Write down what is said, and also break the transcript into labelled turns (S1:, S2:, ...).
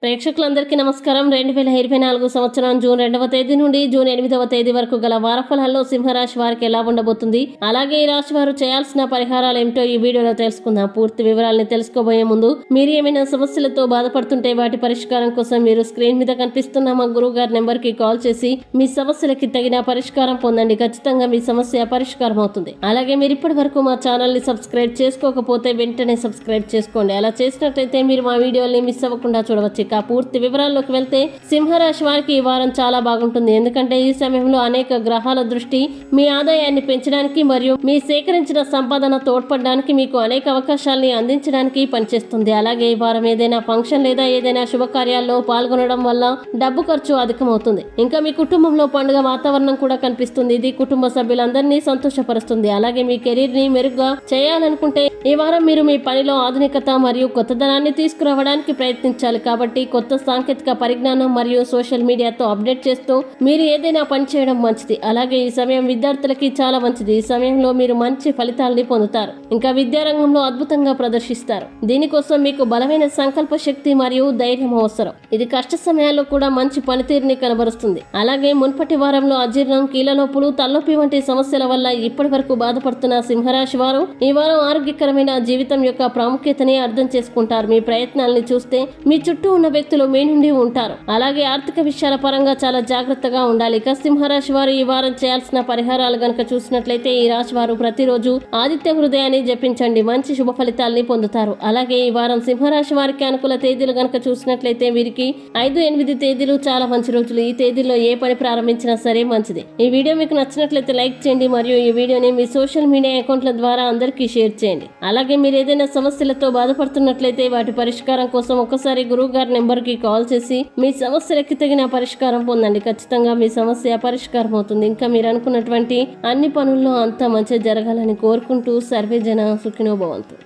S1: ప్రేక్షకులందరికీ నమస్కారం. 2024 సంవత్సరం జూన్ 2వ తేదీ నుండి జూన్ 8వ తేదీ వరకు గల వారఫలాల్లో సింహరాశి వారికి ఎలా ఉండబోతుంది, అలాగే ఈ రాశి వారు చేయాల్సిన పరిహారాలు ఏమిటో ఈ వీడియోలో తెలుసుకుందాం. పూర్తి వివరాలని తెలుసుకోబోయే ముందు మీరు ఏమైనా సమస్యలతో బాధపడుతుంటే వాటి పరిష్కారం కోసం మీరు స్క్రీన్ మీద కనిపిస్తున్న మా గురువు గారి నెంబర్ కి కాల్ చేసి మీ సమస్యలకి తగిన పరిష్కారం పొందండి. ఖచ్చితంగా మీ సమస్య పరిష్కారం అవుతుంది. అలాగే మీరు ఇప్పటి వరకు మా ఛానల్ ని సబ్స్క్రైబ్ చేసుకోకపోతే వెంటనే సబ్స్క్రైబ్ చేసుకోండి. అలా చేసినట్లయితే మీరు మా వీడియోని మిస్ అవ్వకుండా చూడవచ్చు. పూర్తి వివరాల్లోకి వెళ్తే సింహరాశి వారికి ఈ వారం చాలా బాగుంటుంది. ఎందుకంటే ఈ సమయంలో అనేక గ్రహాల దృష్టి మీ ఆదాయాన్ని పెంచడానికి మరియు మీ సేకరించిన సంపాదన తోడ్పడడానికి మీకు అనేక అవకాశాలని అందించడానికి పనిచేస్తుంది. అలాగే ఈ వారం ఏదైనా ఫంక్షన్ లేదా ఏదైనా శుభకార్యాల్లో పాల్గొనడం వల్ల డబ్బు ఖర్చు అధికమవుతుంది. ఇంకా మీ కుటుంబంలో పండుగ వాతావరణం కూడా కనిపిస్తుంది. ఇది కుటుంబ సభ్యులందరినీ సంతోషపరుస్తుంది. అలాగే మీ కెరీర్ ని మెరుగ్గా చేయాలనుకుంటే ఈ వారం మీరు మీ పనిలో ఆధునికత మరియు కొత్తదనాన్ని తీసుకురావడానికి ప్రయత్నించాలి. కాబట్టి కొత్త సాంకేతిక పరిజ్ఞానం మరియు సోషల్ మీడియాతో అప్డేట్ చేస్తూ మీరు ఏదైనా పని చేయడం మంచిది. అలాగే ఈ సమయం విద్యార్థులకి చాలా మంచిది. ఈ సమయంలో మీరు మంచి ఫలితాలని పొందుతారు. ఇంకా విద్యారంగంలో అద్భుతంగా ప్రదర్శిస్తారు. దీనికోసం మీకు బలమైన సంకల్ప శక్తి మరియు ధైర్యం అవసరం. ఇది కష్ట సమయాల్లో కూడా మంచి పనితీరుని కనబరుస్తుంది. అలాగే మున్పటి వారంలో అజీర్ణం, కీళ్ళ నొప్పులు, తలనొప్పి వంటి సమస్యల వల్ల ఇప్పటి వరకు బాధపడుతున్న సింహరాశి వారు ఈ వారం ఆరోగ్యకరమైన జీవితం యొక్క ప్రాముఖ్యతని అర్థం చేసుకుంటారు. మీ ప్రయత్నాలని చూస్తే మీ చుట్టూ ఉన్న వ్యక్తులు మీ నుండి ఉంటారు. అలాగే ఆర్థిక విషయాల పరంగా చాలా జాగ్రత్తగా ఉండాలి. ఇక సింహరాశి వారు ఈ వారం చేయాల్సిన పరిహారాలు గనక చూసినట్లయితే ఈ రాశి వారు ప్రతిరోజు ఆదిత్య హృదయాన్ని జపించండి. మంచి శుభ ఫలితాలని పొందుతారు. అలాగే ఈ వారం సింహరాశి వారికి అనుకూల తేదీలు గనక చూసినట్లయితే వీరికి 5, 8 తేదీలు చాలా మంచి రోజులు. ఈ తేదీల్లో ఏ పని ప్రారంభించినా సరే మంచిది. ఈ వీడియో మీకు నచ్చినట్లయితే లైక్ చేయండి మరియు ఈ వీడియోని మీ సోషల్ మీడియా అకౌంట్ల ద్వారా అందరికీ షేర్ చేయండి. అలాగే మీరు ఏదైనా సమస్యలతో బాధపడుతున్నట్లయితే వాటి పరిష్కారం కోసం ఒకసారి గురువు గారి నెంబర్ కి కాల్ చేసి మీ సమస్యలకి తగిన పరిష్కారం పొందండి. ఖచ్చితంగా మీ సమస్య పరిష్కారం అవుతుంది. ఇంకా మీరు అనుకున్నటువంటి అన్ని పనుల్లో అంతా మంచి జరగాలని కోరుకుంటూ సర్వే జన సుఖినో భవంతు.